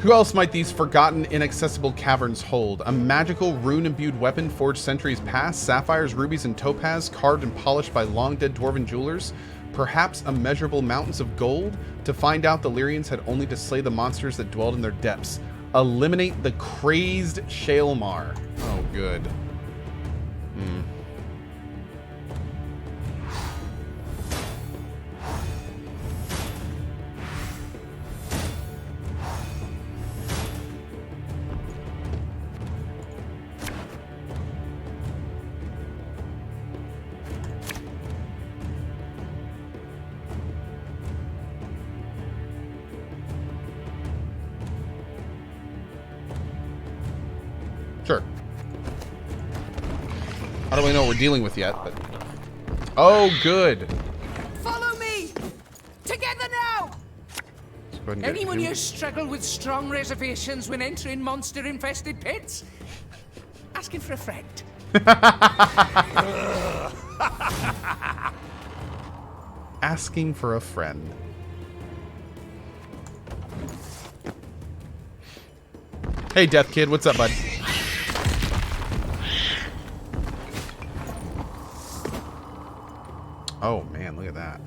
Who else might these forgotten, inaccessible caverns hold? A magical, rune-imbued weapon forged centuries past? Sapphires, rubies, and topaz carved and polished by long-dead Dwarven jewelers? Perhaps immeasurable mountains of gold? To find out, the Lyrians had only to slay the monsters that dwelled in their depths. Eliminate the crazed Shaelmar. Oh, good. Sure. I don't really know what we're dealing with yet, but... Oh, good. Follow me! Together now! Anyone here struggle with strong reservations when entering monster-infested pits? Asking for a friend. Asking for a friend. Hey, Death Kid, what's up, bud? Oh man, look at that.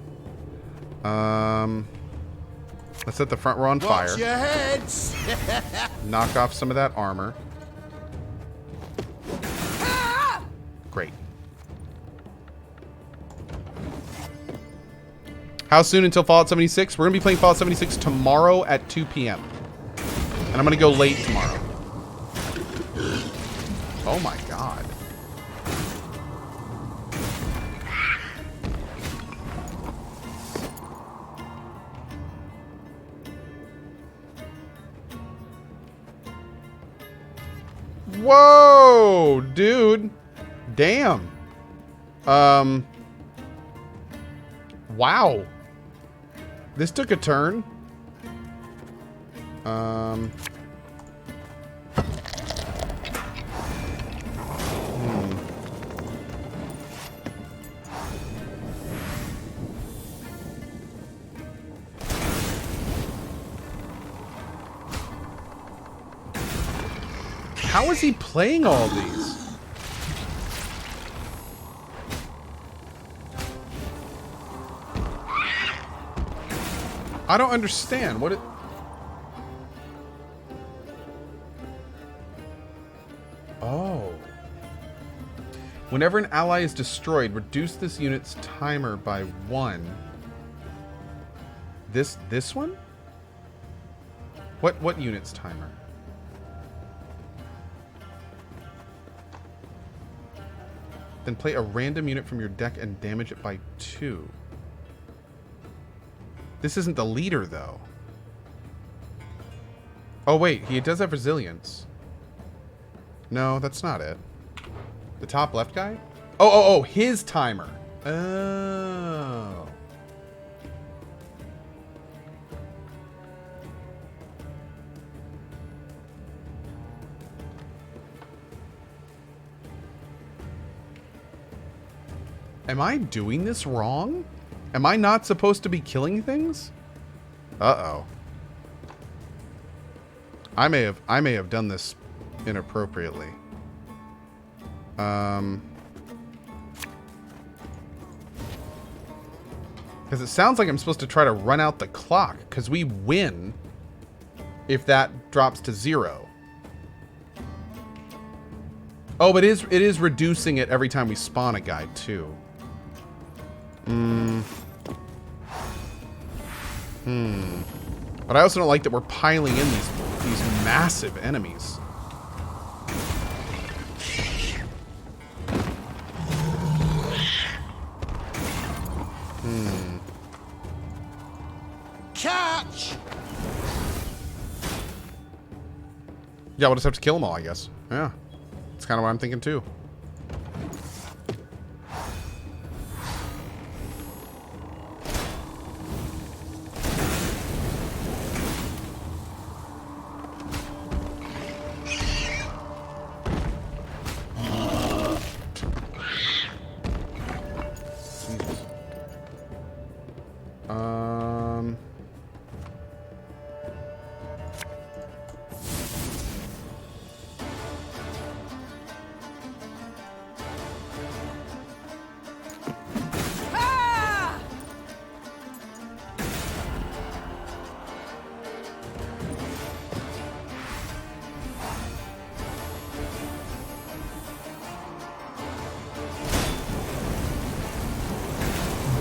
Let's set the front row on fire. Watch your heads. Knock off some of that armor. Great. How soon until Fallout 76? We're going to be playing Fallout 76 tomorrow at 2 p.m. And I'm going to go late tomorrow. Oh my god. Whoa, dude. Damn. Wow. This took a turn. How is he playing all these? I don't understand. What it... Oh. Whenever an ally is destroyed, reduce this unit's timer by 1. This one? What unit's timer? Then play a random unit from your deck and damage it by 2. This isn't the leader, though. Oh, wait. He does have resilience. No, that's not it. The top left guy? Oh, his timer. Oh. Am I doing this wrong? Am I not supposed to be killing things? Uh-oh. I may have done this inappropriately. Because it sounds like I'm supposed to try to run out the clock, because we win if that drops to 0. Oh, but it is reducing it every time we spawn a guy, too. But I also don't like that we're piling in these massive enemies. Catch! Yeah, we'll just have to kill them all, I guess. Yeah. That's kind of what I'm thinking, too.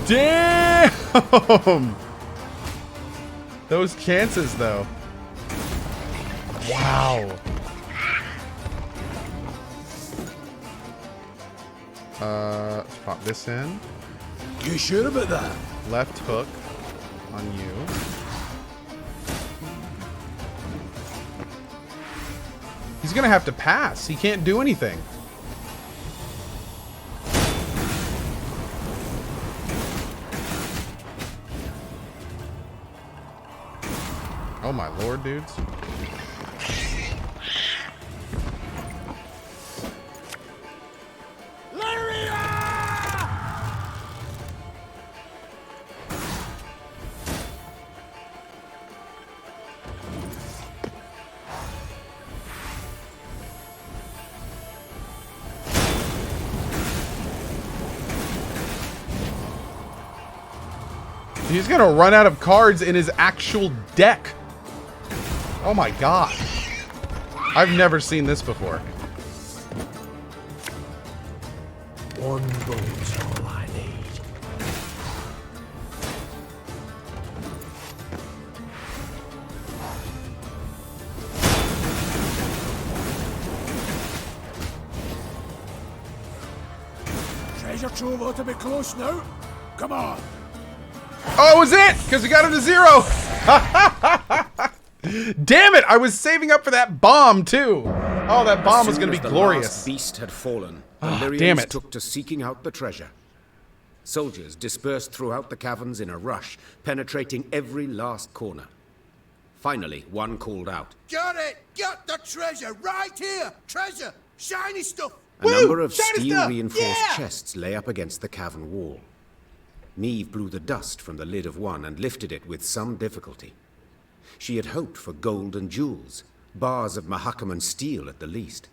Damn! Those chances, though. Wow. Let's pop this in. You sure about that? Left hook on you. He's gonna have to pass. He can't do anything. Oh my lord, dudes. He's gonna run out of cards in his actual deck. Oh my god. I've never seen this before. One boat's all I need. Treasure trove ought to be close now. Come on. Oh, it was it! Because we got him to 0! Damn it! I was saving up for that bomb, too! Oh, that bomb was going to be glorious. The last beast had fallen. The damn Lyrians it. took to seeking out the treasure. Soldiers dispersed throughout the caverns in a rush, penetrating every last corner. Finally, one called out. Got it! Got the treasure right here! Treasure! Shiny stuff! A number of steel-reinforced chests lay up against the cavern wall. Neve blew the dust from the lid of one and lifted it with some difficulty. She had hoped for gold and jewels, bars of Mahakaman steel at the least.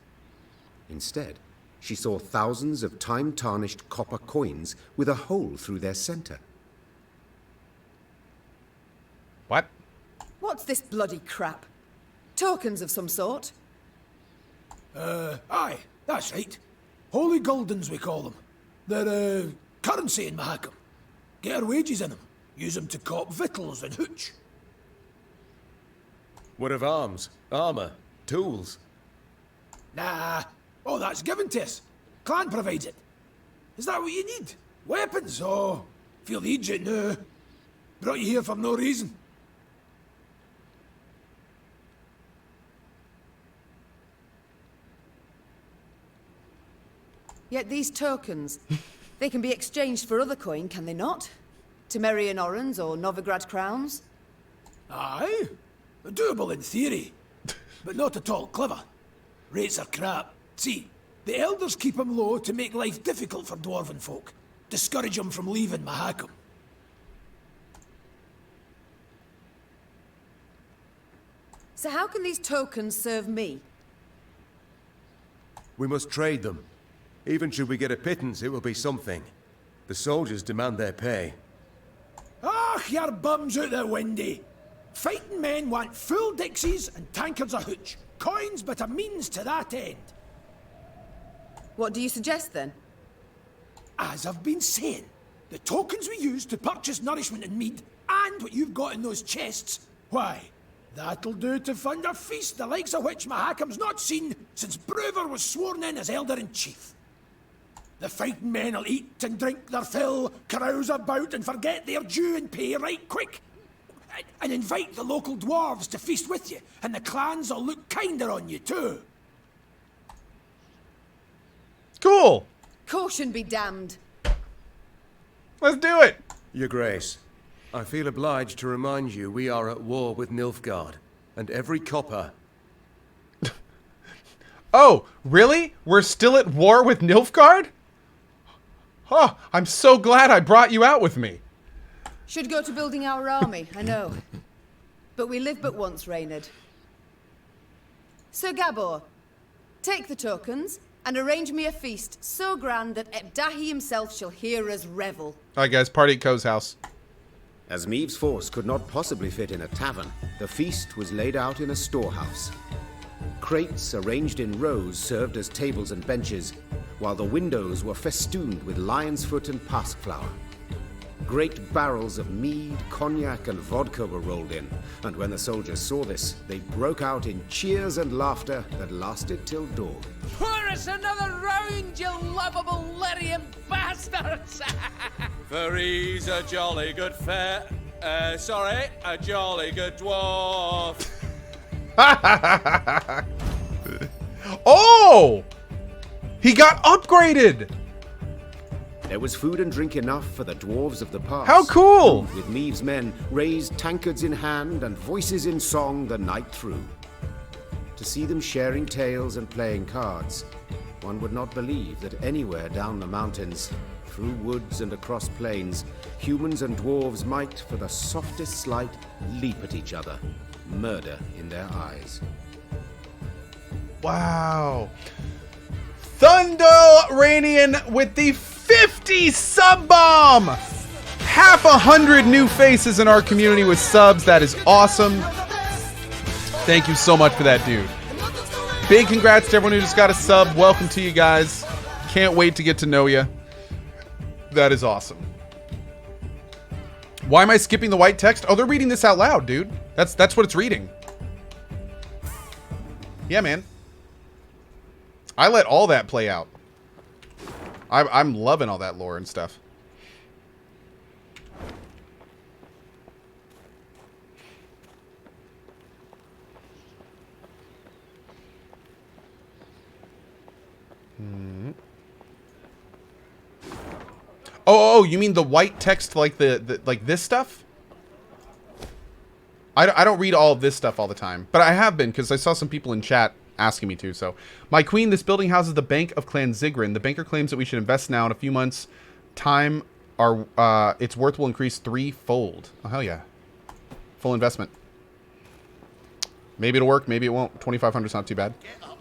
Instead, she saw thousands of time-tarnished copper coins with a hole through their center. What? What's this bloody crap? Tokens of some sort? Aye, that's right. Holy Guldens, we call them. They're, currency in Mahakam. Get our wages in them. Use them to cop victuals and hooch. What of arms, armor, tools? Nah, all that's given to us. Clan provides it. Is that what you need? Weapons? Oh, feel the agent now. Brought you here for no reason. Yet these tokens, they can be exchanged for other coin, can they not? Temerian orans or Novigrad crowns? Aye, doable in theory, but not at all clever. Rates are crap. See, the elders keep them low to make life difficult for dwarven folk, discourage them from leaving Mahakam. So how can these tokens serve me? We must trade them. Even should we get a pittance, it will be something. The soldiers demand their pay. Ah, your bums out the windy. Fighting men want full dixies and tankards of hooch. Coins but a means to that end. What do you suggest then? As I've been saying, the tokens we use to purchase nourishment and mead, and what you've got in those chests, why, that'll do to fund a feast the likes of which Mahakam's not seen since Brewer was sworn in as Elder-in-Chief. The fighting men'll eat and drink their fill, carouse about and forget their due and pay right quick. And invite the local dwarves to feast with you, and the clans'll look kinder on you too. Cool! Caution be damned. Let's do it! Your Grace, I feel obliged to remind you we are at war with Nilfgaard, and every copper... Oh, really? We're still at war with Nilfgaard? Oh, I'm so glad I brought you out with me. Should go to building our army, I know. But we live but once, Reynard. Sir Gabor, take the tokens and arrange me a feast so grand that Ebdahi himself shall hear us revel. Alright guys, party at Koh's house. As Meave's force could not possibly fit in a tavern, the feast was laid out in a storehouse. Crates arranged in rows served as tables and benches, while the windows were festooned with lion's foot and pasque flower. Great barrels of mead, cognac, and vodka were rolled in, and when the soldiers saw this, they broke out in cheers and laughter that lasted till dawn. Pour us another round, you lovable Lyrian bastards! For he's a jolly good a jolly good dwarf. Oh! He got upgraded! There was food and drink enough for the dwarves of the pass. How cool! Who, with Meave's men, raised tankards in hand and voices in song the night through. To see them sharing tales and playing cards, one would not believe that anywhere down the mountains, through woods and across plains, humans and dwarves might, for the softest slight, leap at each other, murder in their eyes. Wow. Thundoranian with the 50 sub bomb! Half 100 new faces in our community with subs. That is awesome. Thank you so much for that, dude. Big congrats to everyone who just got a sub. Welcome to you guys. Can't wait to get to know you. That is awesome. Why am I skipping the white text? Oh, they're reading this out loud, dude. That's what it's reading. Yeah, man. I let all that play out. I'm loving all that lore and stuff. Oh, you mean the white text, like the like this stuff? I don't read all of this stuff all the time, but I have been because I saw some people in chat asking me to. So, my queen, this building houses the Bank of Clan Zigrin. The banker claims that we should invest now. In a few months' time, its worth will increase 3-fold. Oh hell yeah! Full investment. Maybe it'll work. Maybe it won't. 2,500 is not too bad. Get up.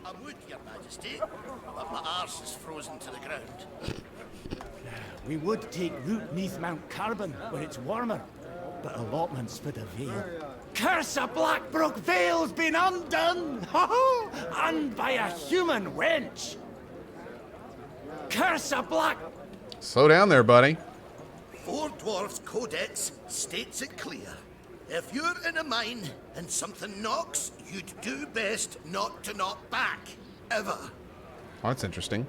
I would, Your Majesty, but my arse is frozen to the ground. We would take root neath Mount Carbon, where it's warmer, but allotments for the Vale. Curse a Blackbrook Vale's been undone! And by a human wench! Curse a Black... Slow down there, buddy. 4 Dwarfs Codex states it clear. If you're in a mine and something knocks, you'd do best not to knock back. Ever. Oh, that's interesting.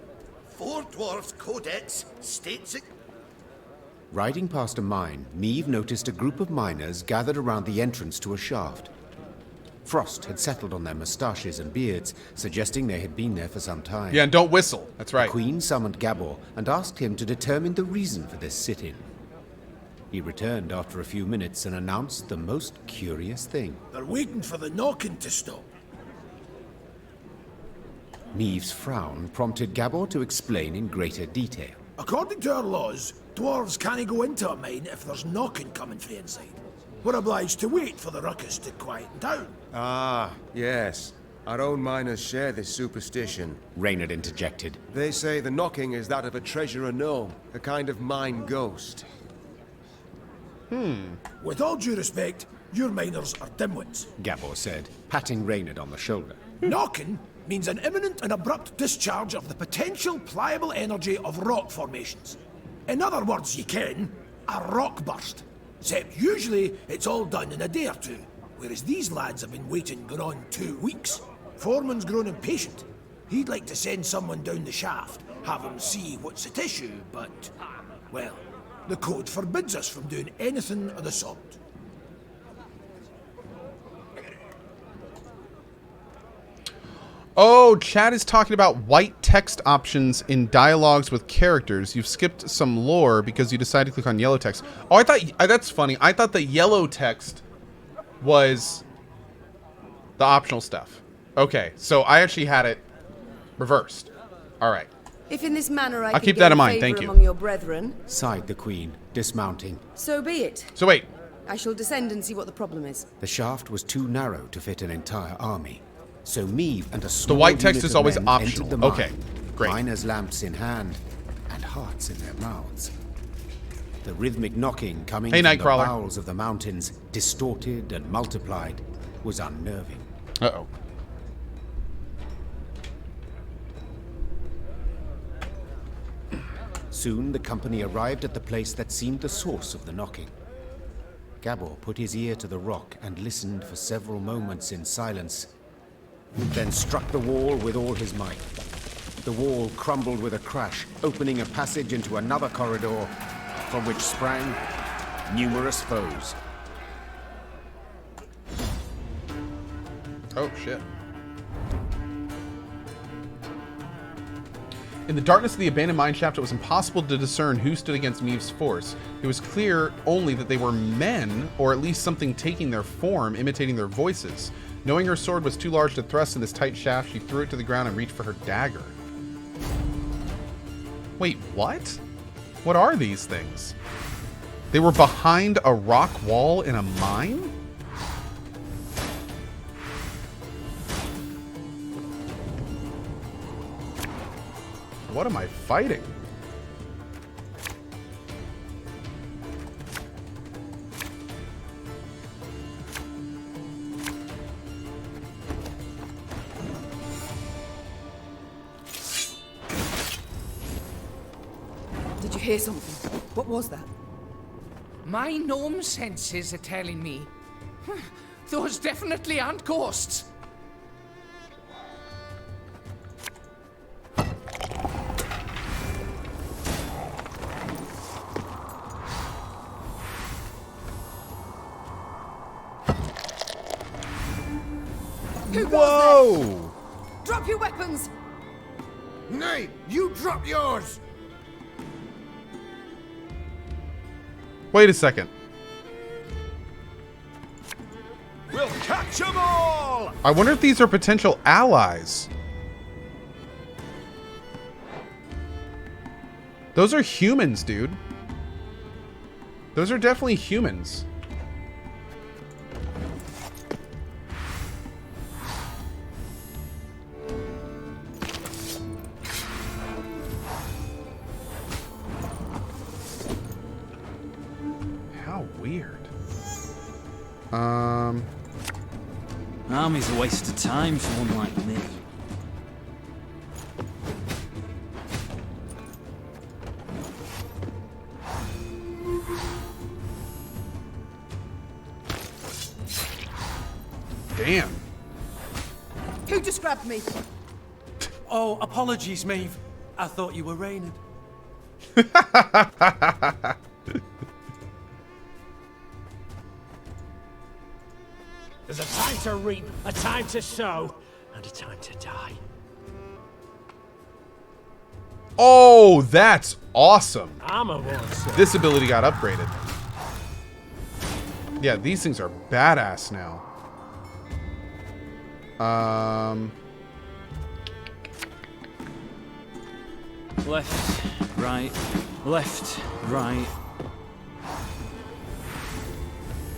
4 Dwarfs Codex states it... Riding past a mine, Meave noticed a group of miners gathered around the entrance to a shaft. Frost had settled on their moustaches and beards, suggesting they had been there for some time. Yeah, and don't whistle. That's right. The Queen summoned Gabor and asked him to determine the reason for this sit-in. He returned after a few minutes and announced the most curious thing. They're waiting for the knocking to stop. Meave's frown prompted Gabor to explain in greater detail. According to our laws, dwarves can't go into a mine if there's knocking coming from inside. We're obliged to wait for the ruckus to quieten down. Ah, yes. Our own miners share this superstition. Reynard interjected. They say the knocking is that of a treasurer gnome, a kind of mine ghost. With all due respect, your miners are dimwits. Gabor said, patting Reynard on the shoulder. Knocking means an imminent and abrupt discharge of the potential pliable energy of rock formations. In other words, you can, a rock burst. Except usually it's all done in a day or two, whereas these lads have been waiting going on 2 weeks. Foreman's grown impatient. He'd like to send someone down the shaft, have him see what's at issue, but, well, the code forbids us from doing anything of the sort. Oh, chat is talking about white text options in dialogues with characters. You've skipped some lore because you decided to click on yellow text. Oh, I thought that's funny. I thought the yellow text was the optional stuff. Okay, so I actually had it reversed. All right. If in this manner I I'll can keep gain that in mind, favor thank you. among your brethren, Sighed the Queen, dismounting. so be it. So wait. I shall descend and see what the problem is. The shaft was too narrow to fit an entire army. So Meave and a small white text unit is of always men optional. entered the mine, Okay, great. miners' lamps in hand and hearts in their mouths. The rhythmic knocking coming Hey, from the Nightcrawler. bowels of the mountains, distorted and multiplied, was unnerving. Uh-oh. Soon the company arrived at the place that seemed the source of the knocking. Gabor put his ear to the rock and listened for several moments in silence, then struck the wall with all his might. The wall crumbled with a crash, opening a passage into another corridor, from which sprang numerous foes. Oh, shit. In the darkness of the abandoned mineshaft, it was impossible to discern who stood against Meave's force. It was clear only that they were men, or at least something taking their form, imitating their voices. Knowing her sword was too large to thrust in this tight shaft, she threw it to the ground and reached for her dagger. Wait, what? What are these things? They were behind a rock wall in a mine? What am I fighting? Did you hear something? What was that? My gnome senses are telling me. Those definitely aren't ghosts. Who goes Whoa! there? Drop your weapons! Nay, you drop yours! Wait a second. We'll catch 'em all! I wonder if these are potential allies. Those are humans, dude. Those are definitely humans. How weird. Army's a waste of time for one like me. Damn. Who just grabbed me? Oh, apologies, Maeve. I thought you were Reynard. There's a time to reap, a time to sow, and a time to die. Oh, that's awesome. I'm a one, sir. This ability got upgraded. Yeah, these things are badass now. Left, right, left, right.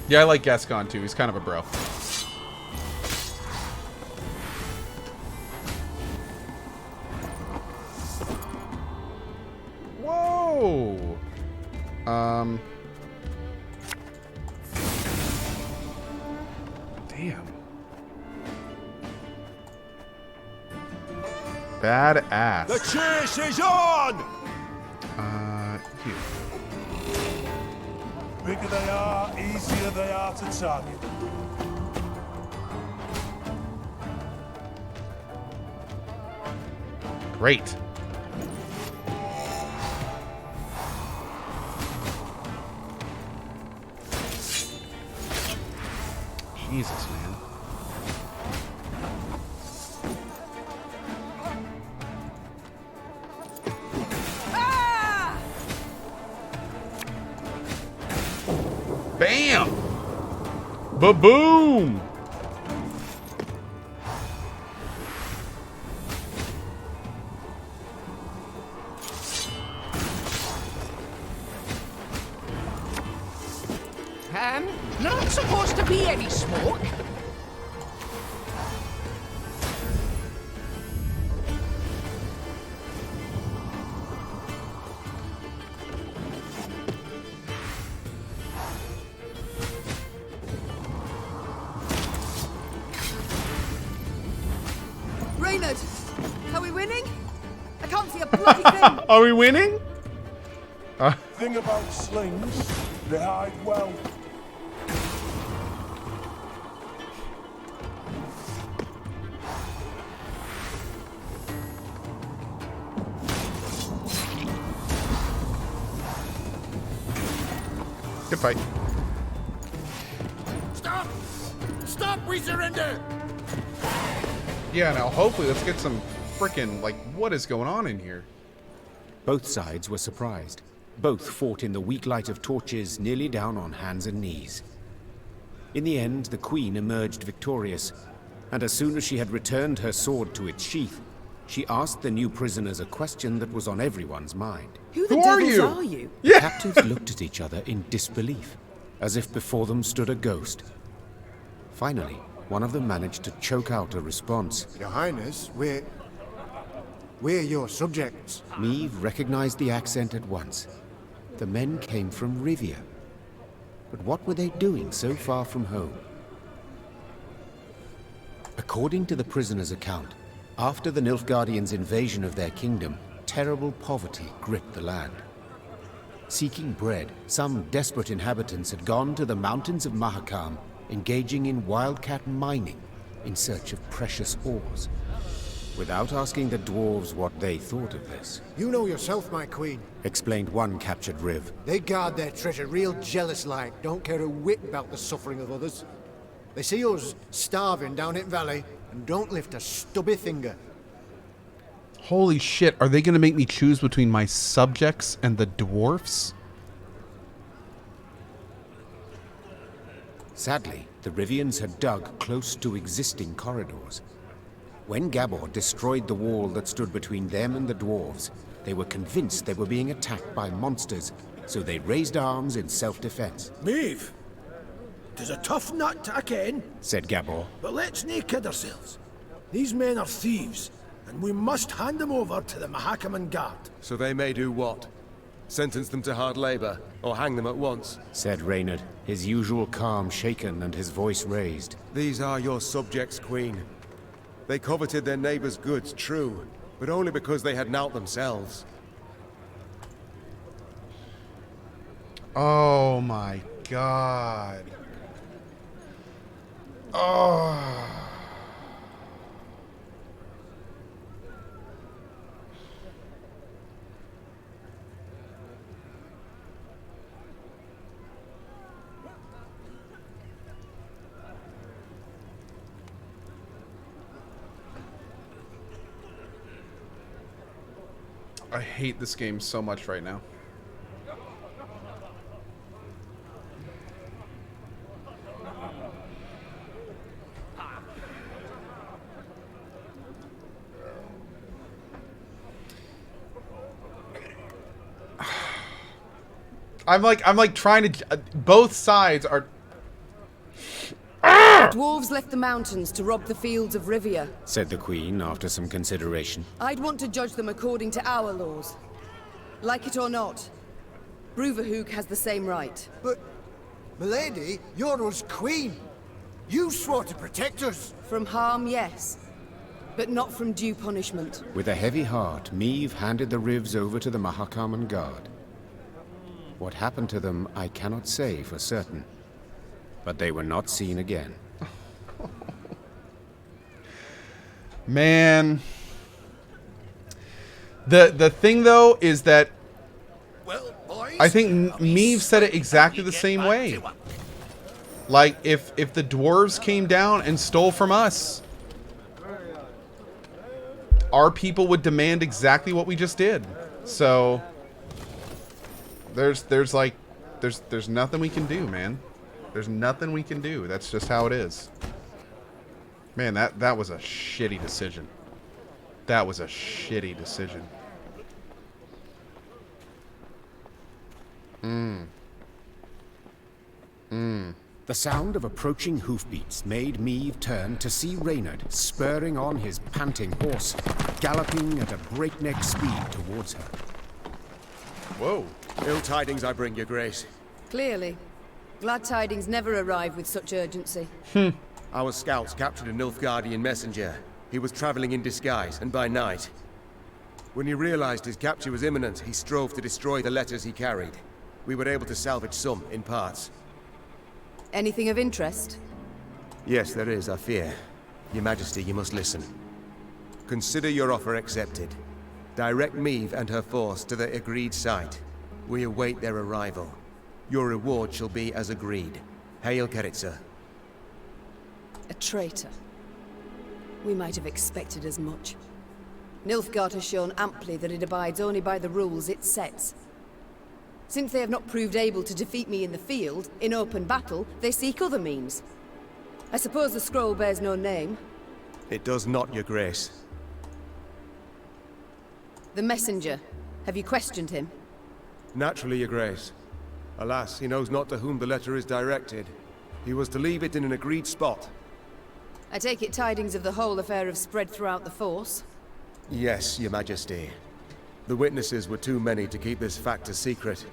Yeah, I like Gascon too. He's kind of a bro. Whoa. Damn. Badass. The chase is on! Here. Bigger they are, easier they are to target. Great. Jesus, man. Bam! Ba-boom! Not supposed to be any smoke. Reynard, are we winning? I can't see a bloody thing. Are we winning? thing about slings, they hide well. Good fight. Stop! Stop! We surrender! Yeah, now hopefully let's get some frickin', like, what is going on in here? Both sides were surprised. Both fought in the weak light of torches, nearly down on hands and knees. In the end, the Queen emerged victorious, and as soon as she had returned her sword to its sheath, she asked the new prisoners a question that was on everyone's mind. Who the devils are you? The captives looked at each other in disbelief, as if before them stood a ghost. Finally, one of them managed to choke out a response. Your Highness, we're your subjects. Meve recognized the accent at once. The men came from Rivia. But what were they doing so far from home? According to the prisoner's account, after the Nilfgaardians' invasion of their kingdom, terrible poverty gripped the land. Seeking bread, some desperate inhabitants had gone to the mountains of Mahakam, engaging in wildcat mining in search of precious ores. Without asking the dwarves what they thought of this. You know yourself, my queen, explained one captured Riv. They guard their treasure real jealous-like, don't care a whit about the suffering of others. They see us starving down in valley and don't lift a stubby finger. Holy shit, are they gonna make me choose between my subjects and the dwarfs? Sadly, the Rivians had dug close to existing corridors. When Gabor destroyed the wall that stood between them and the dwarves, they were convinced they were being attacked by monsters, so they raised arms in self-defense. Maeve, 'tis a tough nut to again, said Gabor. But let's nae kid ourselves. These men are thieves, and we must hand them over to the Mahakaman Guard. So they may do what? Sentence them to hard labor, or hang them at once? Said Reynard, his usual calm shaken and his voice raised. These are your subjects, Queen. They coveted their neighbors' goods, true, but only because they had nought themselves. Oh my god. Oh. I hate this game so much right now. I'm like trying to. Both sides are. Dwarves left the mountains to rob the fields of Rivia, said the Queen after some consideration. I'd want to judge them according to our laws. Like it or not, Bruverhoog has the same right. But, milady, you're us queen. You swore to protect us. From harm, yes. But not from due punishment. With a heavy heart, Meve handed the Rivs over to the Mahakaman Guard. What happened to them, I cannot say for certain. But they were not seen again. Man. The thing, though, is that well, boys, I think Meve said it exactly the same way. Like, if the dwarves came down and stole from us, our people would demand exactly what we just did. So there's nothing we can do, man. There's nothing we can do. That's just how it is. Man, that was a shitty decision. That was a shitty decision. The sound of approaching hoofbeats made Meve turn to see Reynard spurring on his panting horse, galloping at a breakneck speed towards her. Whoa. Ill tidings I bring, your grace. Clearly. Glad tidings never arrive with such urgency. Our scouts captured a Nilfgaardian messenger. He was traveling in disguise, and by night. When he realized his capture was imminent, he strove to destroy the letters he carried. We were able to salvage some, in parts. Anything of interest? Yes, there is, I fear. Your Majesty, you must listen. Consider your offer accepted. Direct Meve and her force to the agreed site. We await their arrival. Your reward shall be as agreed. Hail, Keritza. A traitor. We might have expected as much. Nilfgaard has shown amply that it abides only by the rules it sets. Since they have not proved able to defeat me in the field, in open battle, they seek other means. I suppose the scroll bears no name. It does not, Your Grace. The messenger. Have you questioned him? Naturally, Your Grace. Alas, he knows not to whom the letter is directed. He was to leave it in an agreed spot. I take it tidings of the whole affair have spread throughout the force? Yes, Your Majesty. The witnesses were too many to keep this fact a secret.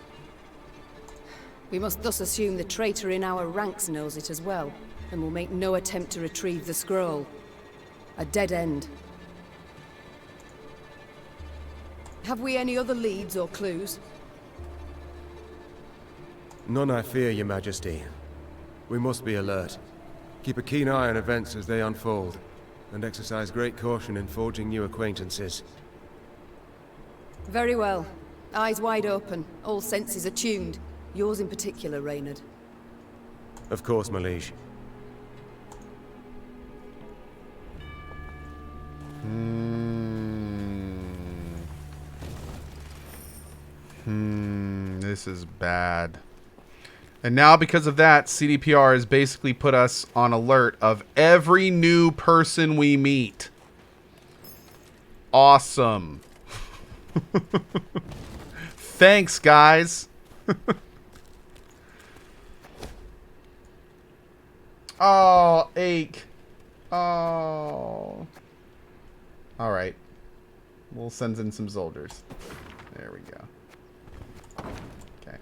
We must thus assume the traitor in our ranks knows it as well, and will make no attempt to retrieve the scroll. A dead end. Have we any other leads or clues? None, I fear, Your Majesty. We must be alert. Keep a keen eye on events as they unfold, and exercise great caution in forging new acquaintances. Very well. Eyes wide open, all senses attuned. Yours in particular, Reynard. Of course, my liege. This is bad. And now, because of that, CDPR has basically put us on alert of every new person we meet. Awesome. Thanks, guys. Oh, ache. Oh. All right. We'll send in some soldiers. There we go. Okay.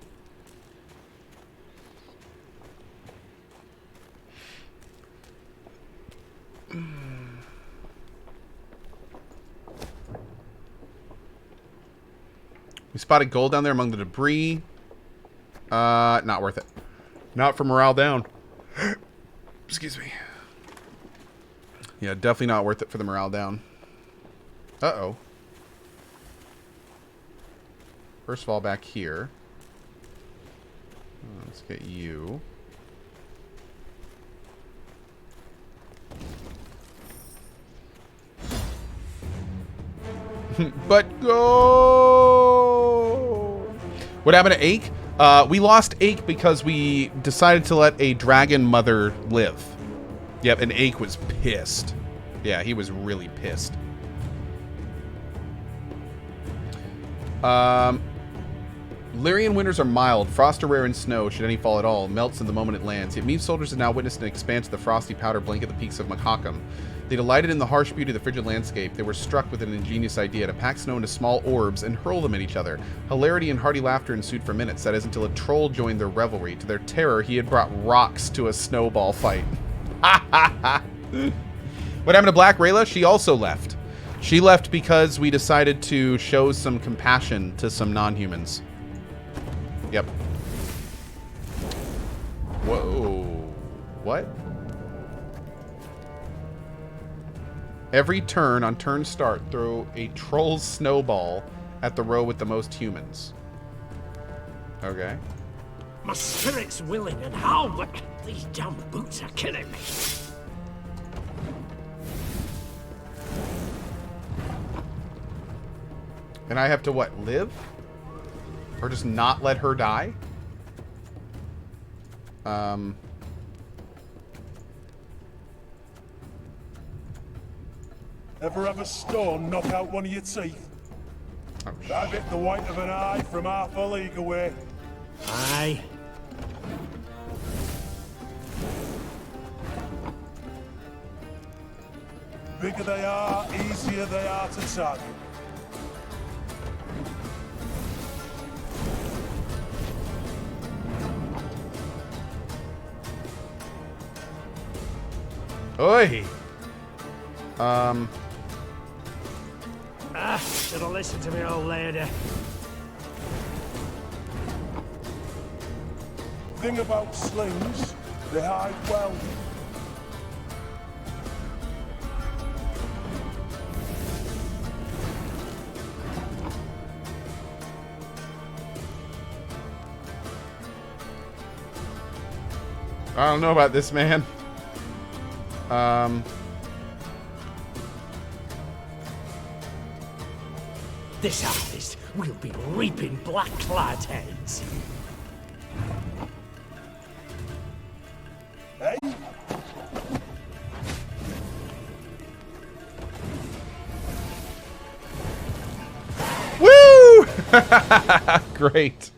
We spotted gold down there among the debris. Not worth it. Not for morale down. Excuse me. Yeah, definitely not worth it for the morale down. Uh-oh. First of all, back here. Let's get you. But go! What happened to Ache? We lost Ache because we decided to let a dragon mother live. Yep, and Ache was pissed. Yeah, he was really pissed. Lyrian winters are mild. Frost are rare in snow, should any fall at all. Melts in the moment it lands. Yet Meve soldiers have now witnessed an expanse of the frosty powder blanket the peaks of Makhakam. They delighted in the harsh beauty of the frigid landscape. They were struck with an ingenious idea to pack snow into small orbs and hurl them at each other. Hilarity and hearty laughter ensued for minutes, that is, until a troll joined their revelry. To their terror, he had brought rocks to a snowball fight. Ha ha ha! What happened to Black Rayla? She also left. She left because we decided to show some compassion to some non-humans. Yep. Whoa. What? Every turn, on turn start, throw a troll's snowball at the row with the most humans. Okay. My spirit's willing and how, but these damn boots are killing me. And I have to, what, live? Or just not let her die? Ever have a stone knock out one of your teeth? Oh, That bit the white of an eye from half a league away. Aye. Bigger they are, easier they are to target. Oi! Should've listened to me, old lady. thing about slings, they hide well. I don't know about this, man. This harvest will be reaping black-clad heads. Hey? Woo! Great.